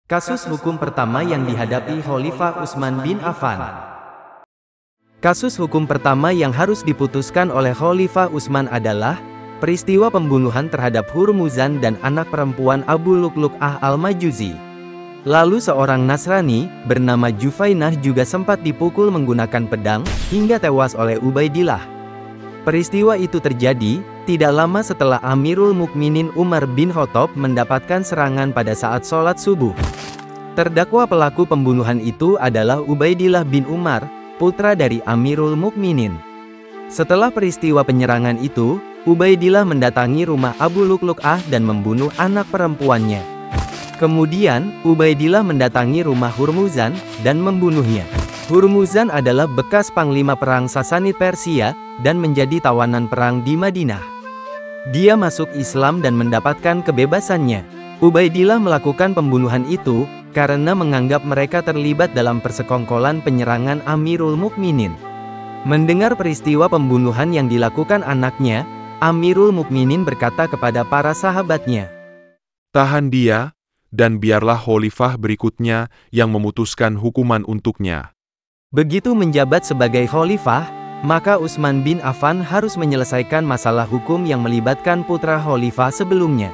Kasus hukum pertama yang dihadapi Khalifah Utsman bin Affan. Kasus hukum pertama yang harus diputuskan oleh Khalifah Utsman adalah peristiwa pembunuhan terhadap Hurmuzan dan anak perempuan Abu Lu'lu'ah al-Majusi. Lalu seorang Nasrani bernama Jufainah juga sempat dipukul menggunakan pedang hingga tewas oleh Ubaidillah. Peristiwa itu terjadi tidak lama setelah Amirul Mukminin Umar bin Khattab mendapatkan serangan pada saat sholat subuh. Terdakwa pelaku pembunuhan itu adalah Ubaidillah bin Umar, putra dari Amirul Mukminin. Setelah peristiwa penyerangan itu, Ubaidillah mendatangi rumah Abu Lu'lu'ah dan membunuh anak perempuannya. Kemudian, Ubaidillah mendatangi rumah Hurmuzan dan membunuhnya. Hurmuzan adalah bekas panglima perang Sasanid Persia dan menjadi tawanan perang di Madinah. Dia masuk Islam dan mendapatkan kebebasannya. Ubaidillah melakukan pembunuhan itu karena menganggap mereka terlibat dalam persekongkolan penyerangan Amirul Mukminin. Mendengar peristiwa pembunuhan yang dilakukan anaknya, Amirul Mukminin berkata kepada para sahabatnya, "Tahan dia, dan biarlah khalifah berikutnya yang memutuskan hukuman untuknya." Begitu menjabat sebagai khalifah, maka Utsman bin Affan harus menyelesaikan masalah hukum yang melibatkan putra khalifah sebelumnya.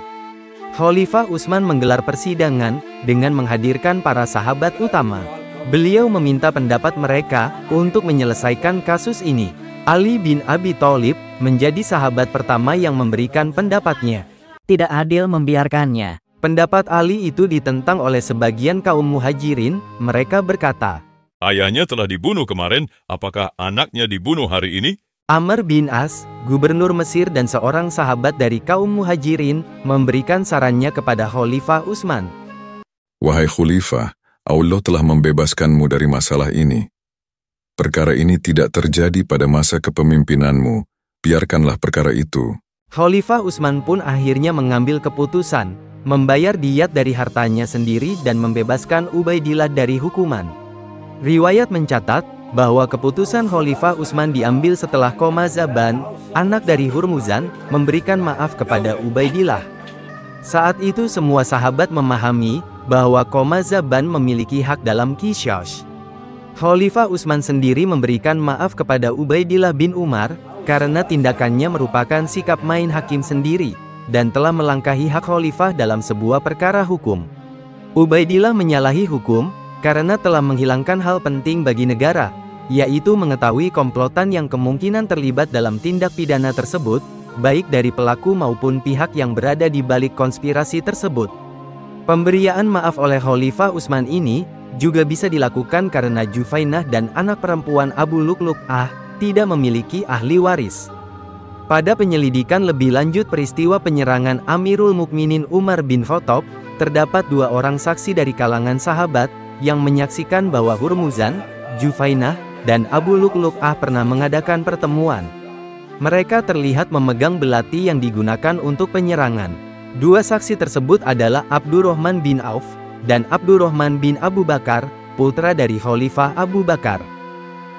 Khalifah Utsman menggelar persidangan dengan menghadirkan para sahabat utama. Beliau meminta pendapat mereka untuk menyelesaikan kasus ini. Ali bin Abi Thalib menjadi sahabat pertama yang memberikan pendapatnya. Tidak adil membiarkannya. Pendapat Ali itu ditentang oleh sebagian kaum muhajirin. Mereka berkata, "Ayahnya telah dibunuh kemarin, apakah anaknya dibunuh hari ini?" Amr bin As, gubernur Mesir dan seorang sahabat dari kaum muhajirin, memberikan sarannya kepada Khalifah Utsman. "Wahai Khalifah, Allah telah membebaskanmu dari masalah ini. Perkara ini tidak terjadi pada masa kepemimpinanmu. Biarkanlah perkara itu." Khalifah Utsman pun akhirnya mengambil keputusan, membayar diyat dari hartanya sendiri dan membebaskan Ubaidillah dari hukuman. Riwayat mencatat bahwa keputusan Khalifah Utsman diambil setelah Qomazaban, anak dari Hurmuzan, memberikan maaf kepada Ubaidillah. Saat itu semua sahabat memahami bahwa Qomazaban memiliki hak dalam Qisas. Khalifah Utsman sendiri memberikan maaf kepada Ubaidillah bin Umar karena tindakannya merupakan sikap main hakim sendiri dan telah melangkahi hak khalifah dalam sebuah perkara hukum. Ubaidillah menyalahi hukum karena telah menghilangkan hal penting bagi negara, yaitu mengetahui komplotan yang kemungkinan terlibat dalam tindak pidana tersebut, baik dari pelaku maupun pihak yang berada di balik konspirasi tersebut. Pemberian maaf oleh Khalifah Utsman ini juga bisa dilakukan karena Jufainah dan anak perempuan Abu Lu'lu'ah tidak memiliki ahli waris. Pada penyelidikan lebih lanjut peristiwa penyerangan Amirul Mukminin Umar bin Khattab, terdapat 2 orang saksi dari kalangan sahabat yang menyaksikan bahwa Hurmuzan, Jufainah, dan Abu Lu'lu'ah pernah mengadakan pertemuan. Mereka terlihat memegang belati yang digunakan untuk penyerangan. 2 saksi tersebut adalah Abdurrahman bin Auf dan Abdurrahman bin Abu Bakar, putra dari Khalifah Abu Bakar.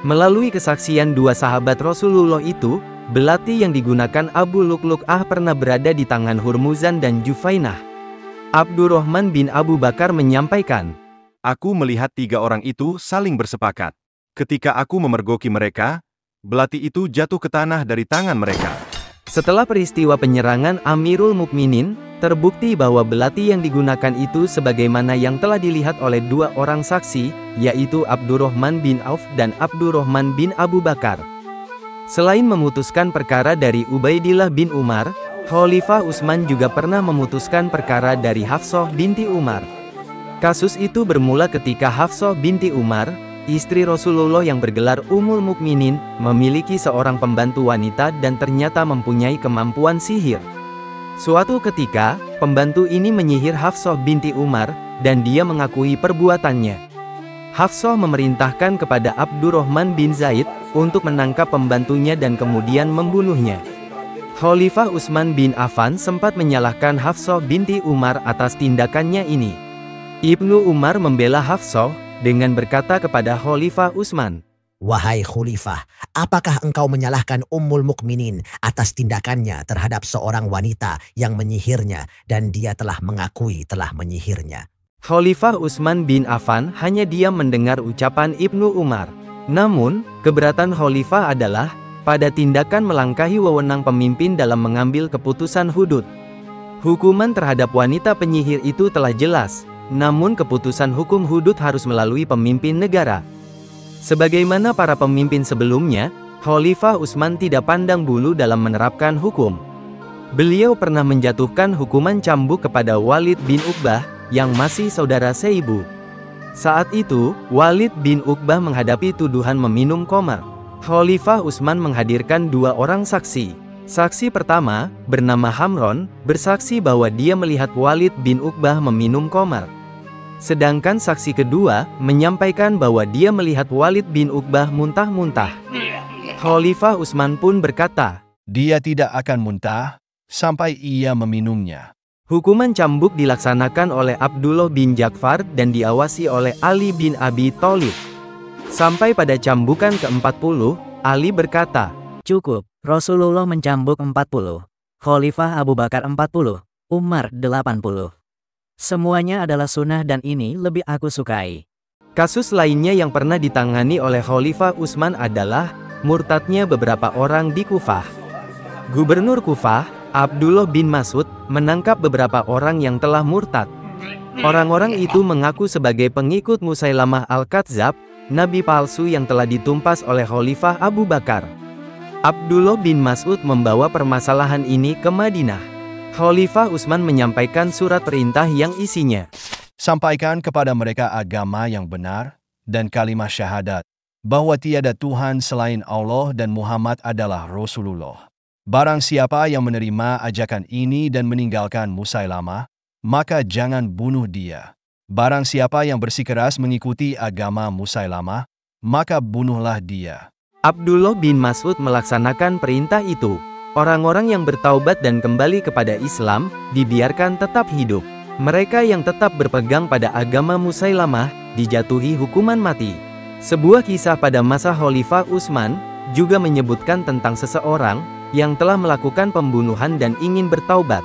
Melalui kesaksian 2 sahabat Rasulullah itu, belati yang digunakan Abu Lu'lu'ah pernah berada di tangan Hurmuzan dan Jufainah. Abdurrahman bin Abu Bakar menyampaikan, "Aku melihat 3 orang itu saling bersepakat. Ketika aku memergoki mereka, belati itu jatuh ke tanah dari tangan mereka." Setelah peristiwa penyerangan Amirul Mukminin, terbukti bahwa belati yang digunakan itu sebagaimana yang telah dilihat oleh 2 orang saksi, yaitu Abdurrahman bin Auf dan Abdurrahman bin Abu Bakar. Selain memutuskan perkara dari Ubaidillah bin Umar, Khalifah Utsman juga pernah memutuskan perkara dari Hafsah binti Umar. Kasus itu bermula ketika Hafsah binti Umar, istri Rasulullah yang bergelar Ummul Mukminin, memiliki seorang pembantu wanita dan ternyata mempunyai kemampuan sihir. Suatu ketika, pembantu ini menyihir Hafsah binti Umar, dan dia mengakui perbuatannya. Hafsah memerintahkan kepada Abdurrahman bin Zaid untuk menangkap pembantunya dan kemudian membunuhnya. Khalifah Utsman bin Affan sempat menyalahkan Hafsah binti Umar atas tindakannya ini. Ibnu Umar membela Hafsah dengan berkata kepada Khalifah Utsman, Wahai Khalifah, apakah engkau menyalahkan Ummul Mukminin atas tindakannya terhadap seorang wanita yang menyihirnya dan dia telah mengakui telah menyihirnya? Khalifah Utsman bin Affan hanya diam mendengar ucapan Ibnu Umar. Namun, keberatan Khalifah adalah pada tindakan melangkahi wewenang pemimpin dalam mengambil keputusan hudud. Hukuman terhadap wanita penyihir itu telah jelas, namun keputusan hukum hudud harus melalui pemimpin negara. Sebagaimana para pemimpin sebelumnya, Khalifah Utsman tidak pandang bulu dalam menerapkan hukum. Beliau pernah menjatuhkan hukuman cambuk kepada Walid bin Uqbah, yang masih saudara seibu. Saat itu, Walid bin Uqbah menghadapi tuduhan meminum khamar. Khalifah Utsman menghadirkan 2 orang saksi. Saksi pertama, bernama Hamron, bersaksi bahwa dia melihat Walid bin Uqbah meminum khamar. Sedangkan saksi kedua, menyampaikan bahwa dia melihat Walid bin Uqbah muntah-muntah. Khalifah Utsman pun berkata, "Dia tidak akan muntah sampai ia meminumnya." Hukuman cambuk dilaksanakan oleh Abdullah bin Ja'far dan diawasi oleh Ali bin Abi Thalib. Sampai pada cambukan ke-40, Ali berkata, "Cukup, Rasulullah mencambuk 40, Khalifah Abu Bakar 40, Umar 80. Semuanya adalah sunnah dan ini lebih aku sukai." Kasus lainnya yang pernah ditangani oleh Khalifah Utsman adalah murtadnya beberapa orang di Kufah. Gubernur Kufah, Abdullah bin Mas'ud, menangkap beberapa orang yang telah murtad. Orang-orang itu mengaku sebagai pengikut Musailamah Al-Kadzab, nabi palsu yang telah ditumpas oleh Khalifah Abu Bakar. Abdullah bin Mas'ud membawa permasalahan ini ke Madinah. Khalifah Utsman menyampaikan surat perintah yang isinya, "Sampaikan kepada mereka agama yang benar dan kalimat syahadat, bahwa tiada Tuhan selain Allah dan Muhammad adalah Rasulullah. Barang siapa yang menerima ajakan ini dan meninggalkan Musailamah, maka jangan bunuh dia. Barang siapa yang bersikeras mengikuti agama Musailamah, maka bunuhlah dia." Abdullah bin Mas'ud melaksanakan perintah itu. Orang-orang yang bertaubat dan kembali kepada Islam, dibiarkan tetap hidup. Mereka yang tetap berpegang pada agama Musailamah, dijatuhi hukuman mati. Sebuah kisah pada masa Khalifah Utsman, juga menyebutkan tentang seseorang, yang telah melakukan pembunuhan dan ingin bertaubat.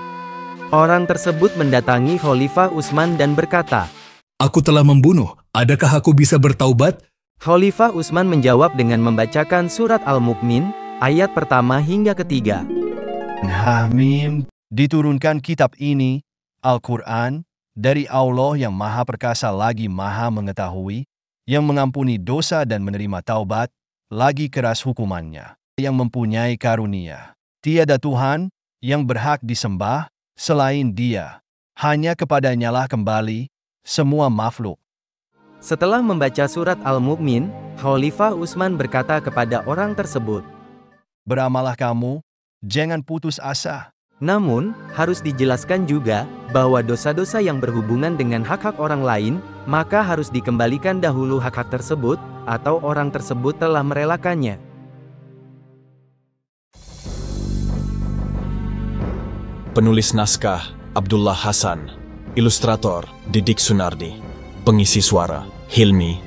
Orang tersebut mendatangi Khalifah Utsman dan berkata, "Aku telah membunuh, adakah aku bisa bertaubat?" Khalifah Utsman menjawab dengan membacakan surat Al-Mu'min, ayat pertama hingga ketiga. Hamim, diturunkan kitab ini, Al-Quran, dari Allah yang Maha Perkasa lagi Maha Mengetahui, yang mengampuni dosa dan menerima taubat, lagi keras hukumannya, yang mempunyai karunia. Tiada Tuhan yang berhak disembah selain Dia. Hanya kepadanya-lah kembali semua makhluk. Setelah membaca surat Al-Mu'min, Khalifah Utsman berkata kepada orang tersebut, "Beramalah kamu, jangan putus asa." Namun, harus dijelaskan juga bahwa dosa-dosa yang berhubungan dengan hak-hak orang lain, maka harus dikembalikan dahulu hak-hak tersebut, atau orang tersebut telah merelakannya. Penulis naskah Abdullah Hasan, ilustrator Didik Sunardi, pengisi suara Hilmi,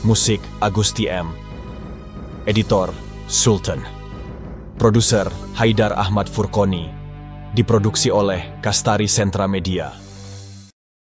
musik Agusti M, editor Sultan, produser Haidar Ahmad Furqoni, diproduksi oleh Kastari Sentra Media.